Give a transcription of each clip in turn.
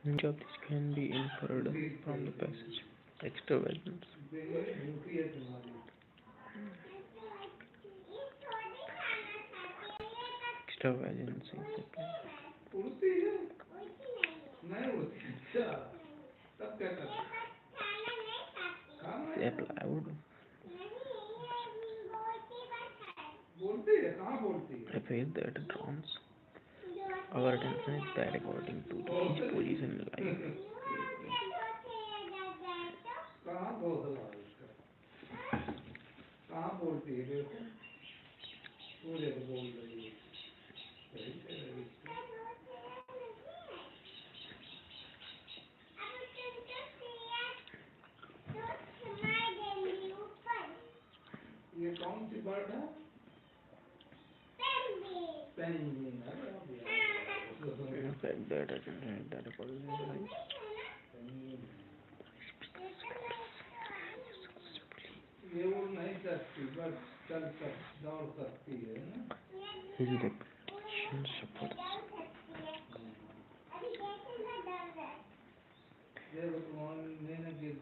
Many of these can be inferred from the passage. Extravagance. Extravagance is the plywood. I feel that drowns our attention is that according to each position in life. In fact, that I can read that according to life. His reputation suffers.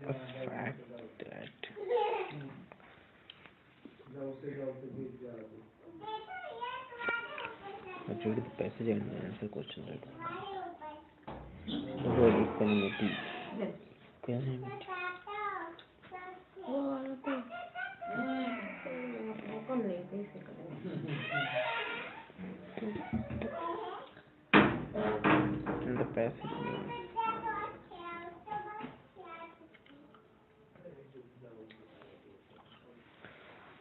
A fact that I read the passage and answer question right. The word equanimity. Equanimity. And the passage means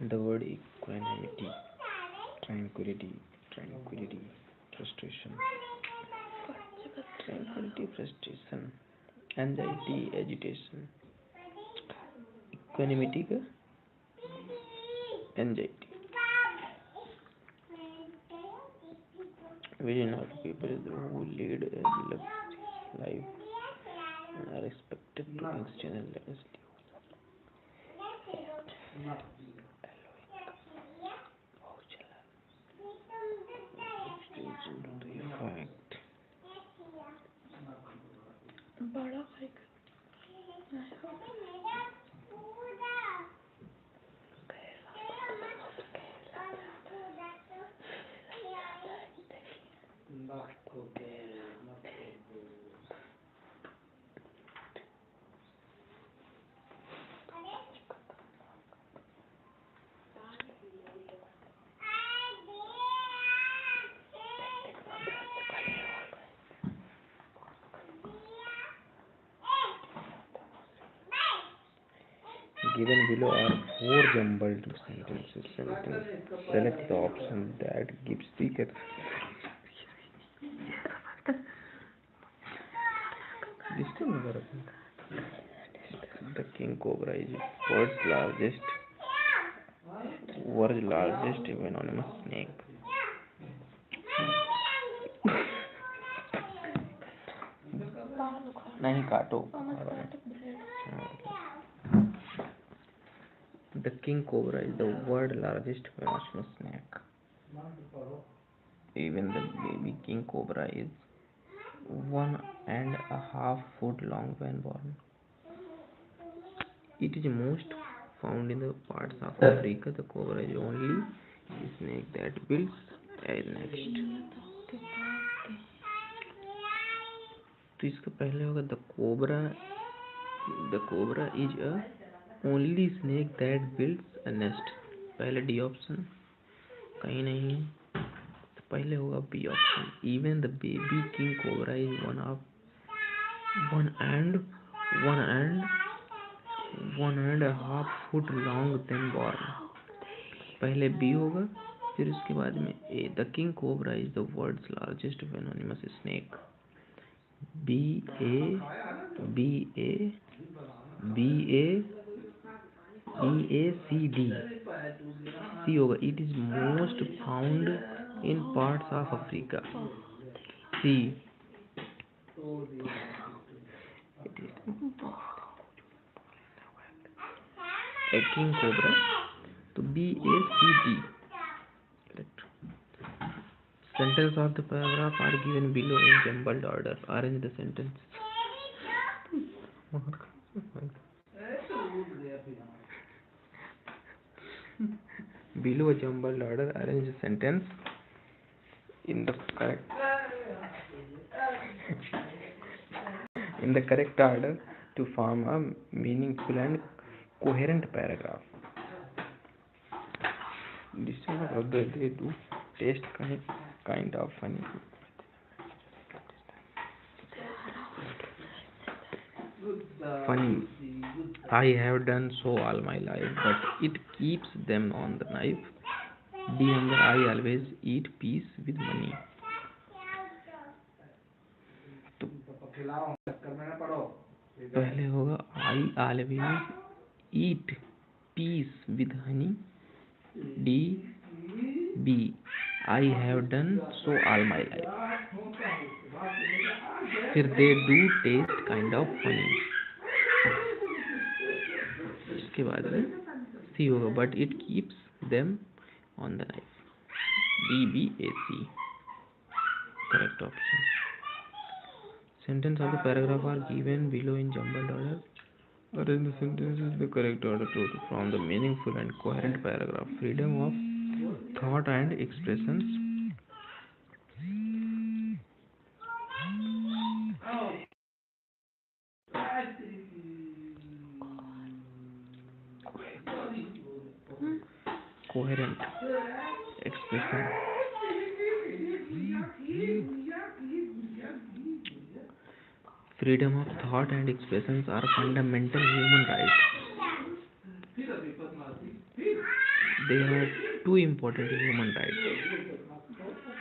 the word equanimity, tranquility, frustration, anxiety, agitation. Equanimity का anxiety. Vision of people who lead a life and are expected to instantaneously Given below are four jumbled sentences. Select the option that gives speaker. The king cobra is world's largest venomous snake. नहीं काटो. The king cobra is the world's largest venomous snake. Even the baby king cobra is 1.5 foot long when born. It is most found in the parts of Africa. The cobra is only snake that builds a nest. तो इसका पहले होगा the cobra is a only snake that builds a nest. पहले D option कहीं नहीं, तो पहले होगा B option. Even the baby king cobra is 1.5 foot long then born. पहले B होगा, फिर उसके बाद में A. The king cobra is the world's largest venomous snake. B A C D. C होगा. It is most found in parts of Africa. C. A king cobra. तो B A C D. Correct. Sentences of the paragraph are given below in jumbled order. Arrange the sentences. Below a jumbled order, arrange the sentence in the correct order to form a meaningful and coherent paragraph. This is what they do. Taste kind of funny. Funny. I have done so all my life, but it keeps them on the knife. D number, I always eat peace with money. तो पहले होगा I always eat peace with honey. D B, I have done so all my life. फिर they do taste kind of funny. इसके बाद में C होगा but it keeps them on the knife. D B A C, correct option. Sentence of the paragraph are given below in jumbled order. Arrange the sentences in the correct order to form the meaningful and coherent paragraph. Freedom of thought and expressions. Coherent expression. Freedom of thought and expressions are fundamental human rights. There are two important human rights.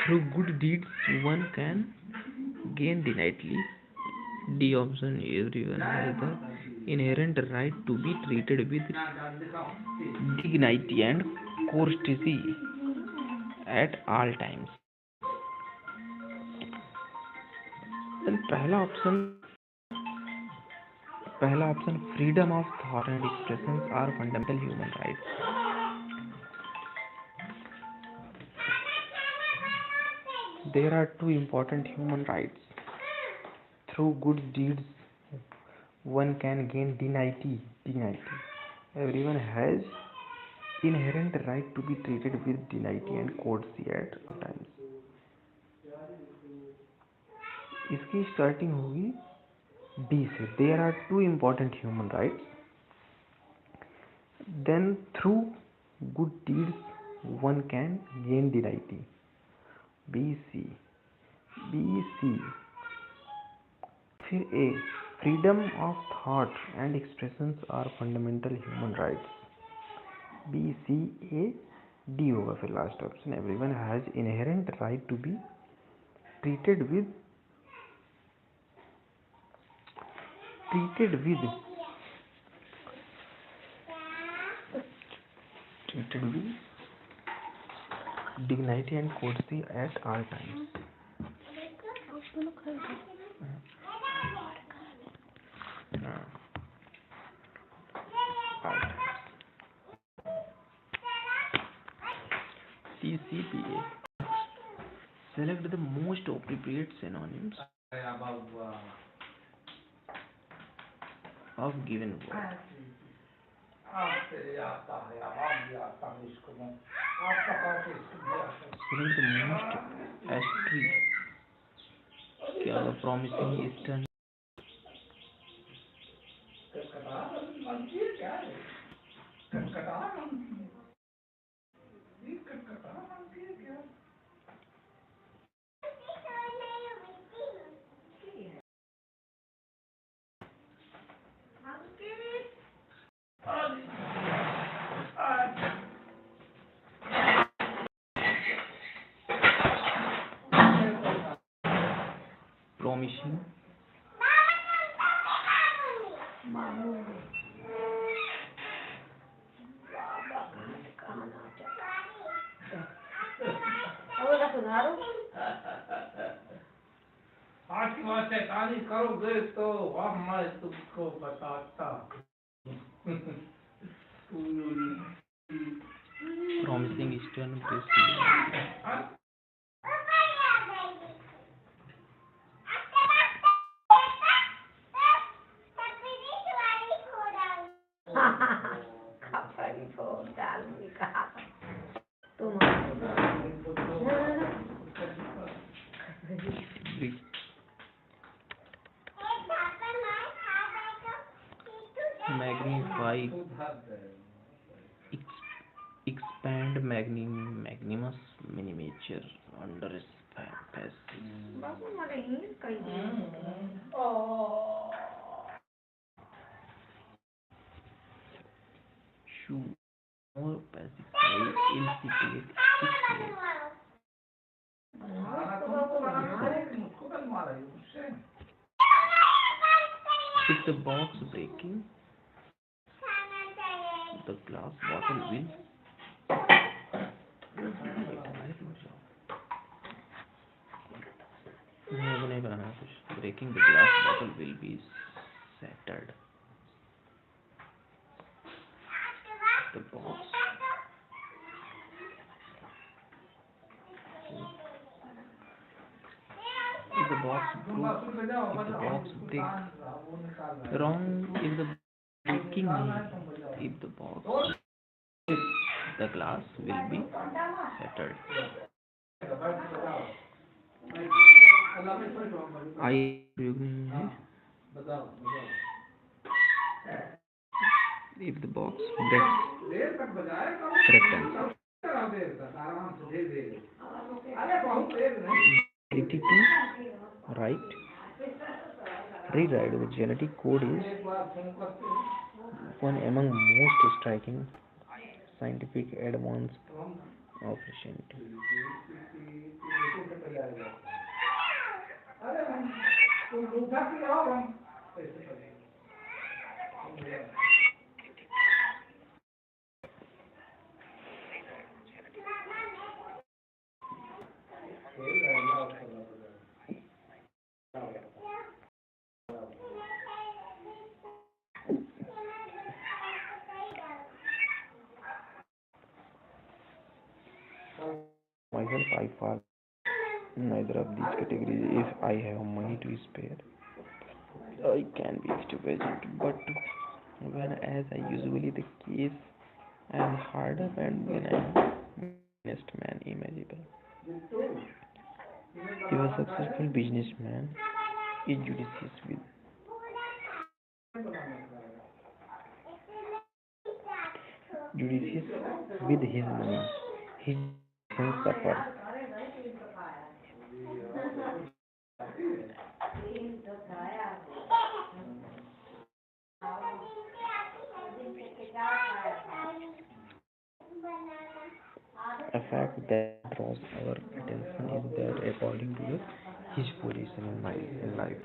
Through good deeds, one can gain dignity. D option, everyone has the inherent right to be treated with dignity and courtesy at all times. And पहला option, freedom of thought and expressions are fundamental human rights. There are two important human rights. Through good deeds, one can gain dignity. Everyone has inherent right to be treated with dignity and courtesy at all times. इसकी starting होगी D से. There are two important human rights. Then through good deeds, one can gain dignity. B C. फिर A, freedom of thought and expressions are fundamental human rights. B C A D होगा फिर last option. Everyone has inherent right to be treated with dignity and courtesy at all times. CCPA. Select the most appropriate synonyms of given word. Select the most asterisk. क्या होगा? Promising, eastern. Promising. करोगे तो अब मैं तुमको बताता. Promising eastern, like expand magnanimous miniature under space. Shoe more pacify incipient stimulate. If the box breaking, the glass bottle will नहीं बनाना है कुछ. Breaking the glass bottle will be shattered. The box. If the box broke, if the box break, wrong. If the breaking, if the box, the glass will be shattered. I प्रयोग नहीं है. If the box breaks, correct answer. Ability to write, rewrite the genetic code is one among most striking scientific advances of recent. Myself, I fall neither of these categories. If I have money to spare, I can be extravagant, but when, as I usually the case, I am harder and when I am honest man imaginable. If a successful businessman is judicious with his money, his son suffers. A fact that draws our attention is that according to his position in life.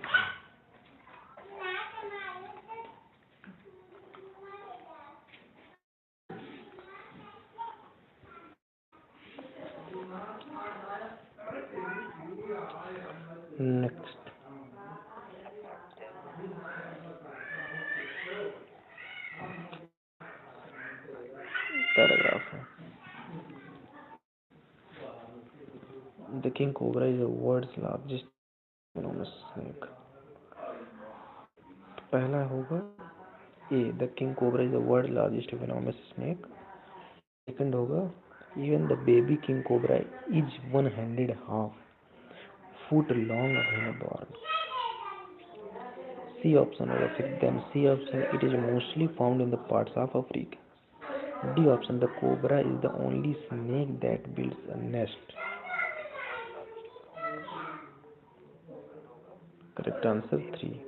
Next, paragraph. The king cobra is the world's largest venomous snake. पहला होगा A. The king cobra is the world's largest venomous snake. Second होगा even the baby king cobra is 1.5 foot long when born. C option होगा फिर then C option it is mostly found in the parts of Africa. D option the cobra is the only snake that builds a nest. Correct answer 3.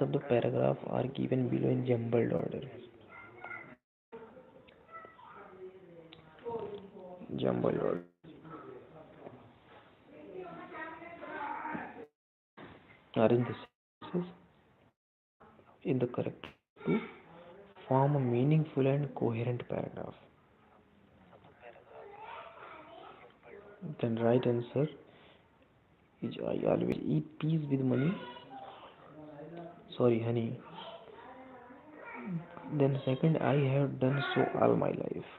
Of the paragraph are given below in jumbled order. Jumbled order. Are in the sentences in the correct to form a meaningful and coherent paragraph. Then right answer is I always eat peas with money. Sorry, honey. Then second, I have done so all my life.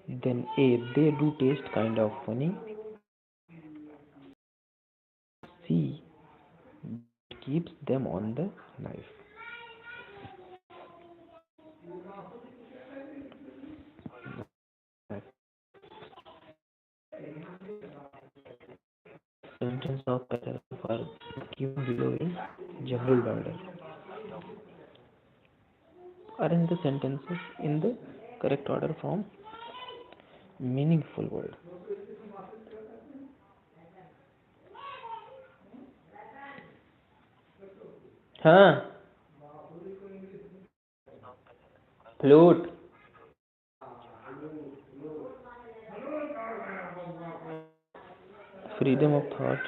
Then A, they do taste kind of funny. C, keeps them on the knife. below in jumbled order. Arrange the sentences in the correct order from meaningful word. हाँ flute freedom of thought.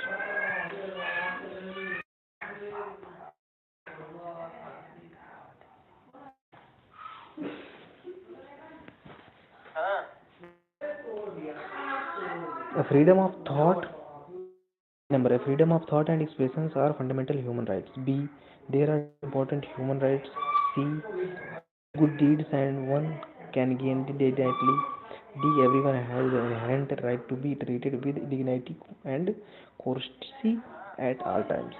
A freedom of thought. Number. A freedom of thought and expressions are fundamental human rights. B. There are important human rights. C. Good deeds and one can gain dignity. D. Everyone has the inherent right to be treated with dignity and courtesy at all times.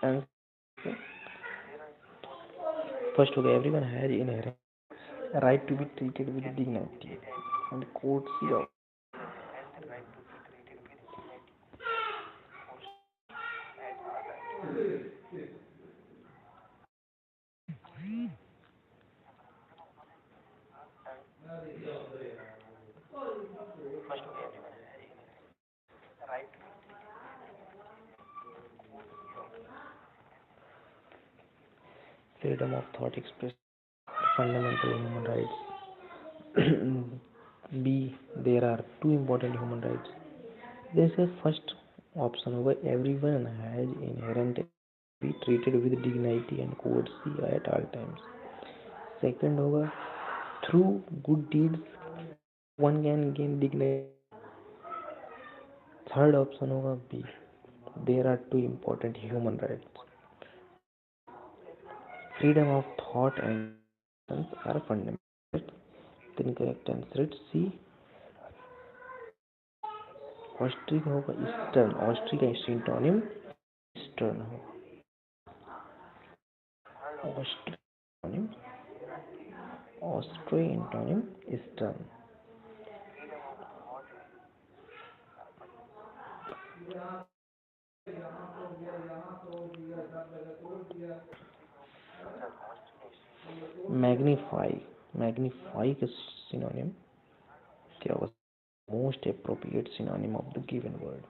And first हो गया everyone has inherent right to be treated with dignity and courtesy of freedom of thought express fundamental human rights. B. There are two important human rights. जैसे first option होगा everyone has inherent be treated with dignity and courtesy at all times. Second होगा through good deeds one can gain dignity. Third option होगा B there are two important human rights. Freedom of thought and expressions are fundamental. The incorrect answer is C. ऑस्ट्रिक होगा eastern. ऑस्ट्रिक का synonym eastern होगा. ऑस्ट्रिक ऑस्ट्रो antonym eastern. Magnify. Magnify का synonym क्या होगा? Most appropriate synonym of the given word.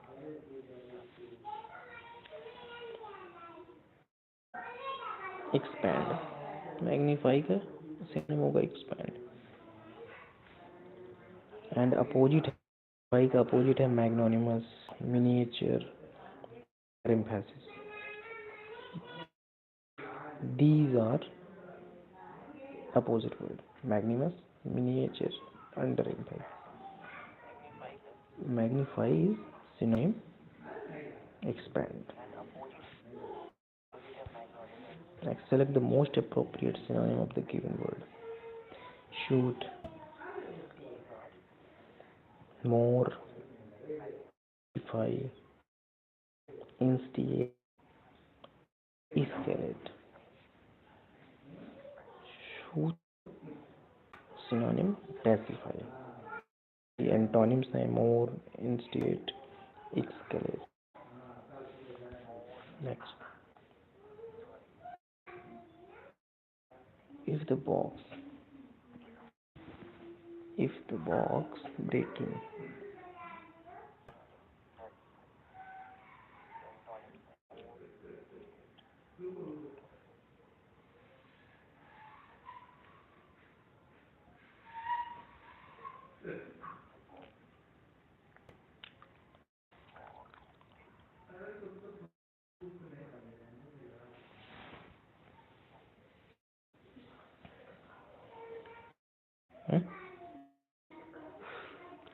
Expand. Magnify का सिनोनिम होगा एक्सपैंड. एंड अपोजिट फाई का अपोजिट है magnanimous, miniature, emphasis. These are opposite word. Magnanimous, miniature, under emphasis. Magnify is synonym. Expand. Next, select the most appropriate synonym of the given word. Shoot, more, defy, instigate, escalate. Shoot synonym pacify. The antonyms are more, instigate, escalate. Next, if the box breaking.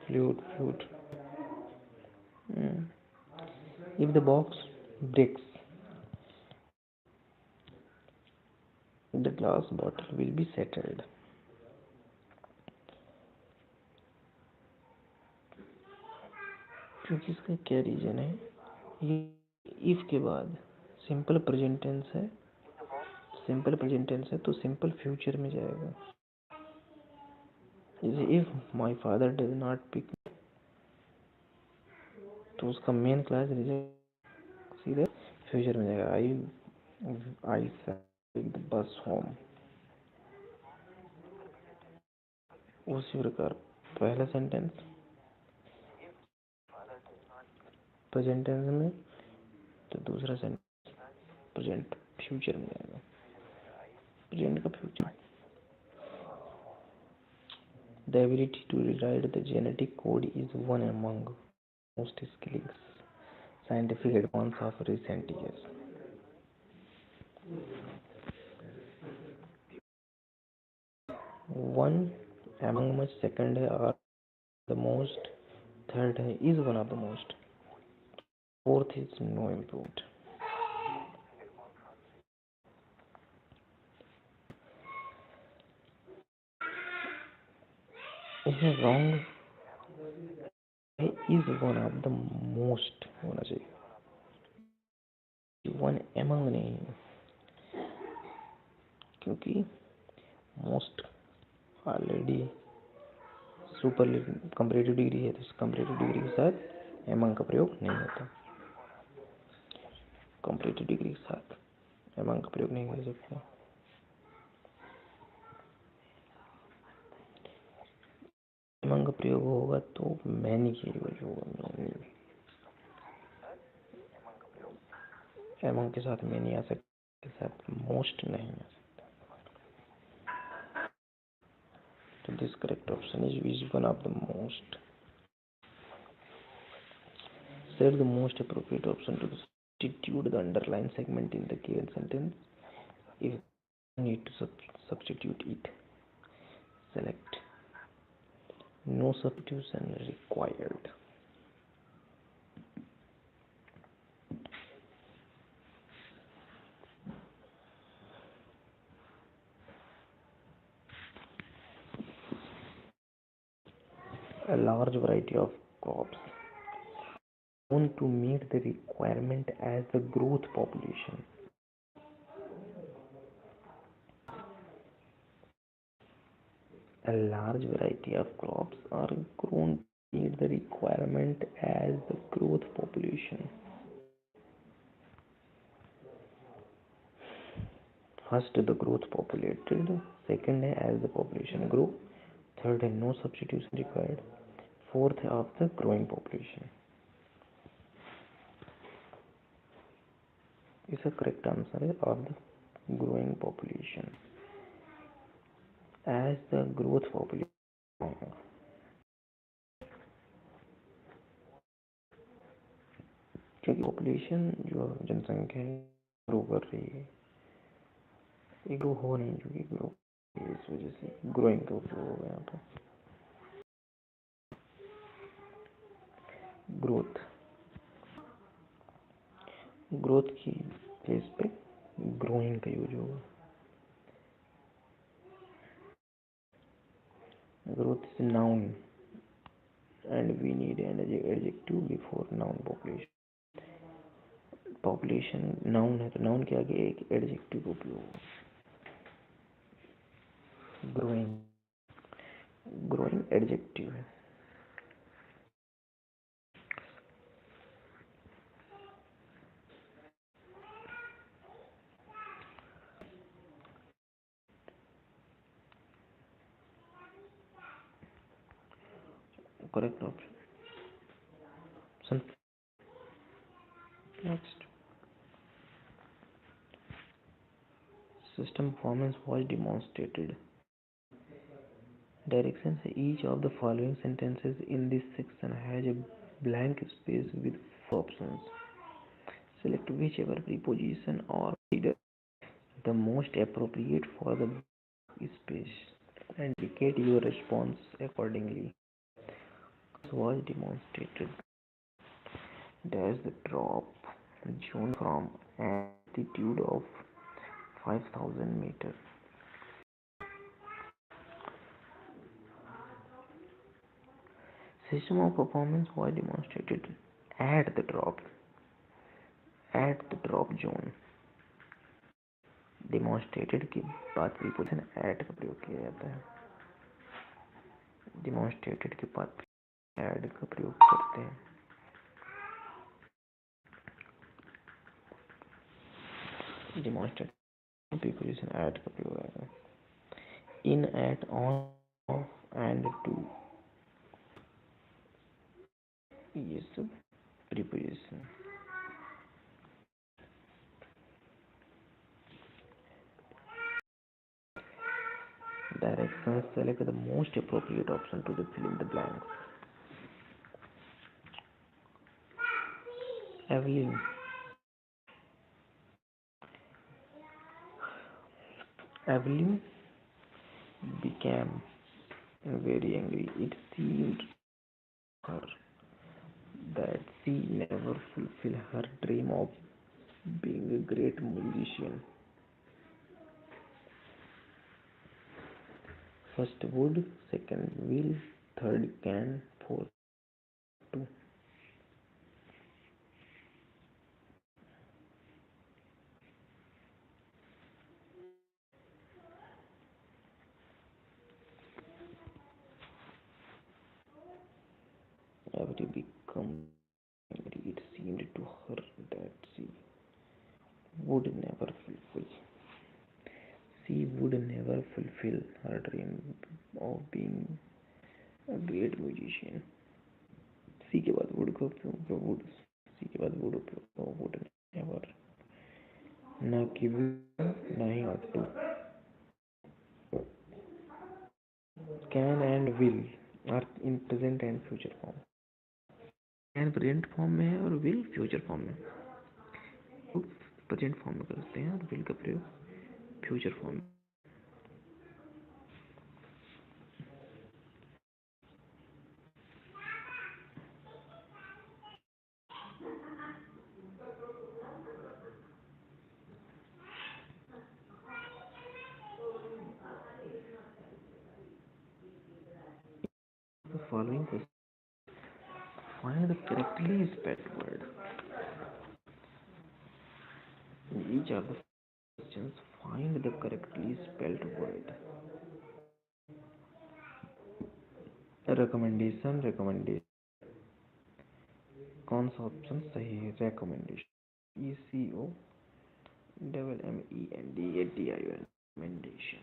Flute. If the box breaks, the glass bottle will be shattered. क्योंकि इसका क्या reason है? ये if के बाद simple present tense है. Simple present tense है तो सिंपल फ्यूचर में जाएगा. If my father does not pick तो उसका मेन क्लास रिजल्ट सीधे फ्यूचर में जाएगा। I said the bus home. उसी प्रकार पहला सेंटेंस प्रेजेंट टेंस में, तो दूसरा सेंटेंस प्रेजेंट फ्यूचर में जाएगा। प्रेजेंट का future. The ability to rewrite the genetic code is one among most skills scientific advance of recent years. One among much, second है are the most, third है is one of the most, fourth is no improved. इसमें wrong है is one of the most होना चाहिए, one among नहीं, क्योंकि most already super comparative degree है, तो कंपैरेटिव डिग्री के साथ among का प्रयोग नहीं होता। कंपैरेटिव डिग्री के साथ among का प्रयोग नहीं कर सकते। among का प्रयोग होगा तो मैनी की यूज होगा। among के साथ मैनी आ सकता, के साथ मोस्ट नहीं आ सकता। So this correct option is one of the most. Select the most appropriate option to substitute the underlined segment in the given sentence. If you need to substitute it, select no substitution required. A large variety of crops known to meet the requirement as the growth population. A large variety of crops are grown to meet the requirement as the growth population. First, the growth populated. Second, as the population grew. Third, no substitution required. Fourth, of the growing population. Is a correct answer of the growing population. As the growth population, क्योंकि population जो जनसंख्या grow कर रही है, ये grow हो नहीं चुकी, ग्रो इस वजह से ग्रोइंग का उपयोग होगा यहाँ पे। ग्रोथ, ग्रोथ की प्लेस पे ग्रोइंग का यूज होगा। Growth is noun and we need an adjective before noun population. Population noun है तो नाउन के आगे एक एडजेक्टिव उपयोग। ग्रोइंग, ग्रोइंग एडजेक्टिव है। Correct option. Next, system performance was demonstrated. Directions: each of the following sentences in this section has a blank space with four options. Select whichever preposition or leader the most appropriate for the space and indicate your response accordingly. This was demonstrated. Dash the drop zone from an altitude of 5,000 meters. System of performance was demonstrated at the drop zone. Demonstrated के बाद preposition at का प्रयोग किया जाता है। Demonstrated के बाद add का प्रयोग करते हैं। demonstrate preposition at का प्रयोग आएगा. In, at, on, off and to, ये सब preposition. Directions, select the most appropriate option to fill in the blanks. Evelyn. Evelyn became very angry. It seemed to her that she never fulfilled her dream of being a great musician. First wood, second will, third can, fourth to. Every become angry. It seemed to her that would never fulfill. She would never fulfill her dream of being a great musician. सी के बाद would को would see के बाद would would never ना कि ना ही ought to. Can and will are in present and future form. Can present form में है और विल फ्यूचर फॉर्म में. प्रेजेंट फॉर्म में करते हैं और विल का प्रयोग फ्यूचर फॉर्म में. The following question: find the correctly spelled word. In each of the questions, find the correctly spelled word. Recommendation, recommendation. कौन सा ऑप्शन सही है? recommendation. ECOMMENDATION. recommendation.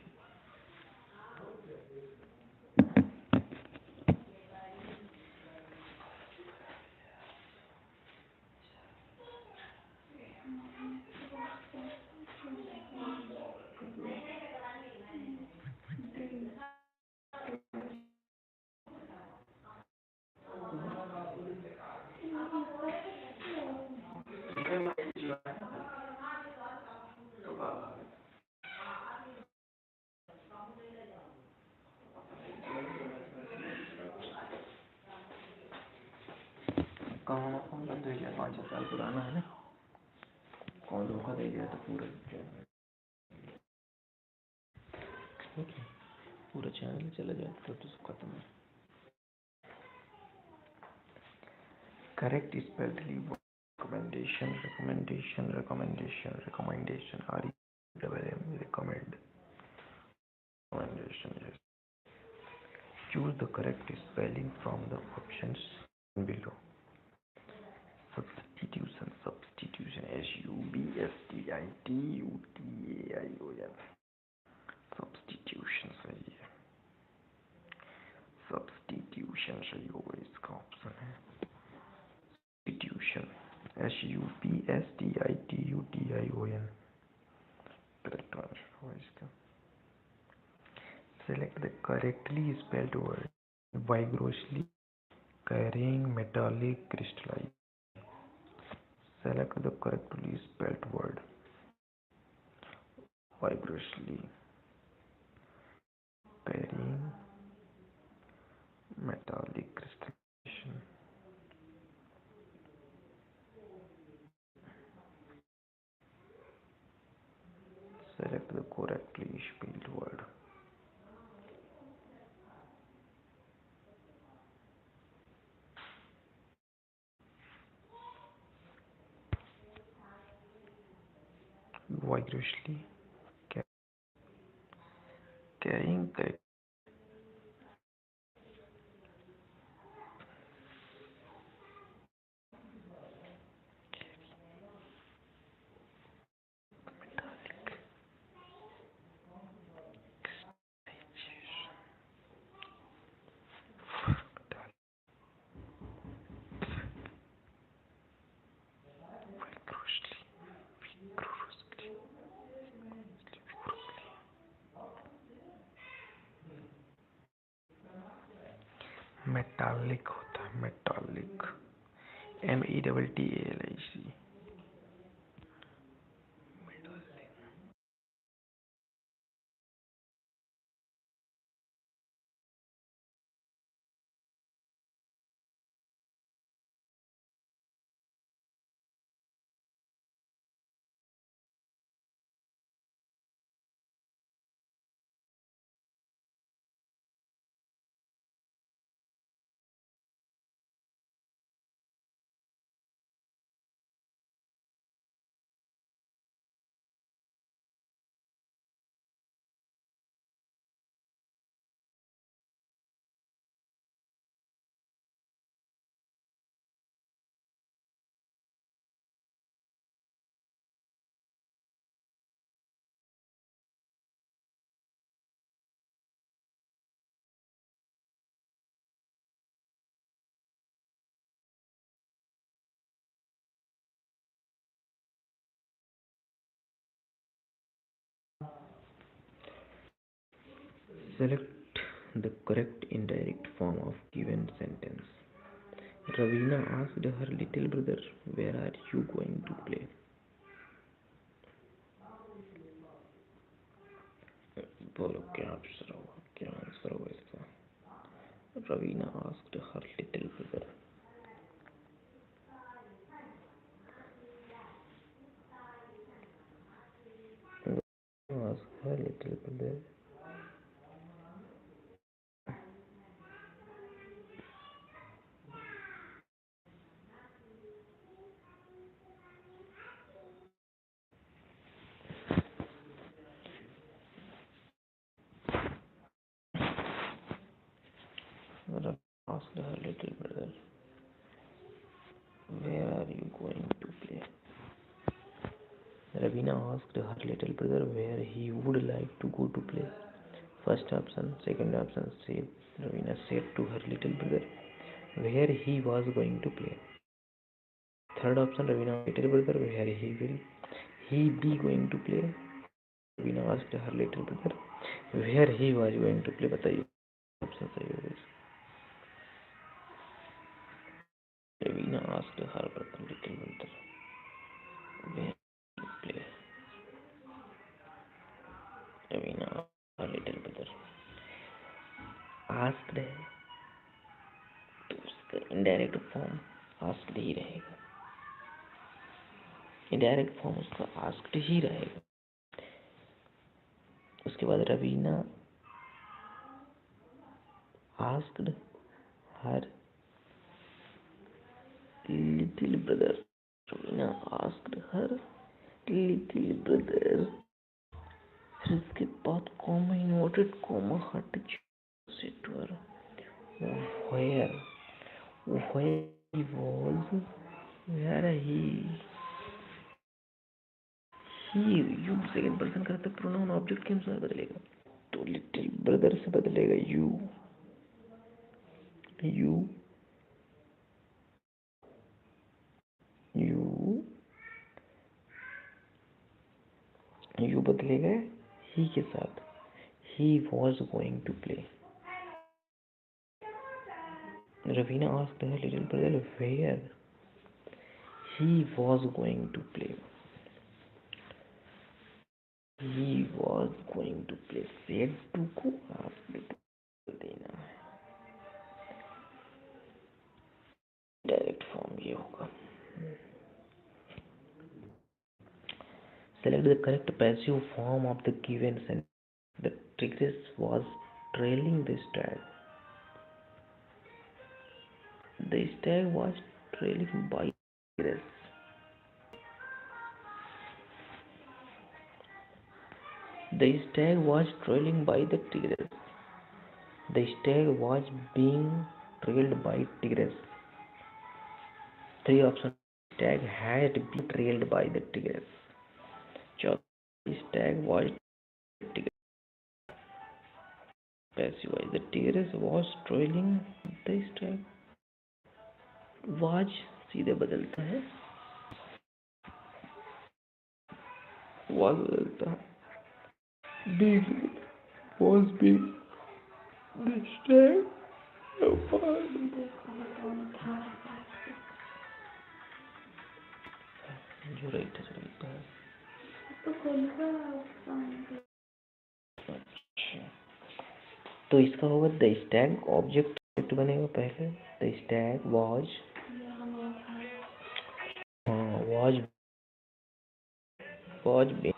कहाँ फोन बंद हो गया? 5-6 साल पुराना है ना. कौन धोखा दे गया तो पूरा पूरा चैनल चला जाए तो खत्म है. Correct spelling recommendation, recommendation, recommendation, recommendation, REWM, recommend, recommendation. Yes. Choose the correct spelling from the options below. Substitution, substitution, SUBSTITUTAION. Substitution सही है. Substitution सही होगा, इसका ऑप्शन है substitution. SUBSTITUTION. Correct answer होगा इसका. Select the correctly spelled word. Vigorously carrying metallic crystalline. Select the correctly spelled word. Vigorously carrying metallic crystallization. Select the correctly spelled word. Vigorously carrying correct. Metallic होता है, metallic, METTALIC। Select the correct indirect form of given sentence. Ravina asked her little brother, "Where are you going to play?" बोलो क्या answer होगा, क्या answer होगा इसका? Ravina asked her little brother. Asked her little brother. Ravina asked her little brother, "Where are you going to play?" Ravina asked her little brother where he would like to go to play. First option, second option said Ravina said to her little brother where he was going to play. Third option, Ravina asked her little brother where he be going to play. Ravina asked her little brother where he was going to play. बताइए option सही होगा। Ravina asked her little brother where to play. Ravina asked her little brother asked है तो उसका indirect form asked ही रहेगा। Indirect form उसका asked ही रहेगा। उसके बाद Ravina asked her little brother. Ravina asked her little brother. फिर उसके बाद कॉमा इन्वर्टेड कॉमा हट said to where he was where he you second person का तो प्रोनाउन ऑब्जेक्ट के अनुसार बदलेगा, तो लिटिल ब्रदर से बदलेगा यू यू यू यू बदलेगा ही के साथ। He was going to play. Ravina asked her little brother where he was going to play. He was going to play। said to को asked to देना है। Direct form ये होगा। Select the correct passive form of the given sentence. The tigress was trailing the stag. The stag was trailing by the tigress. The stag was trailing by the tigress. The stag was being trailed by tigress. Three options. Stag had been trailed by the tigress. The stag was tigress. Passive voice. The tigress was trailing the stag. was सीधे बदलता है, was बदलता है, being was being the stag जो right है तो इसका होगा द स्टैक ऑब्जेक्ट बनेगा पहले the stack was was was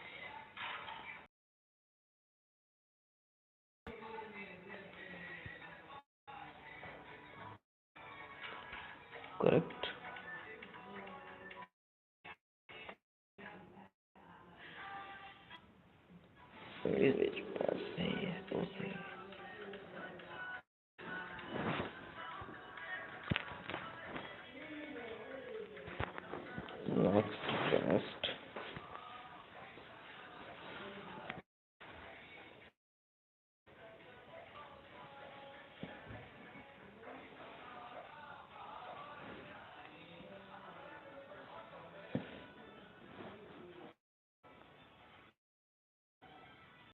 correct which was सही है तो सही है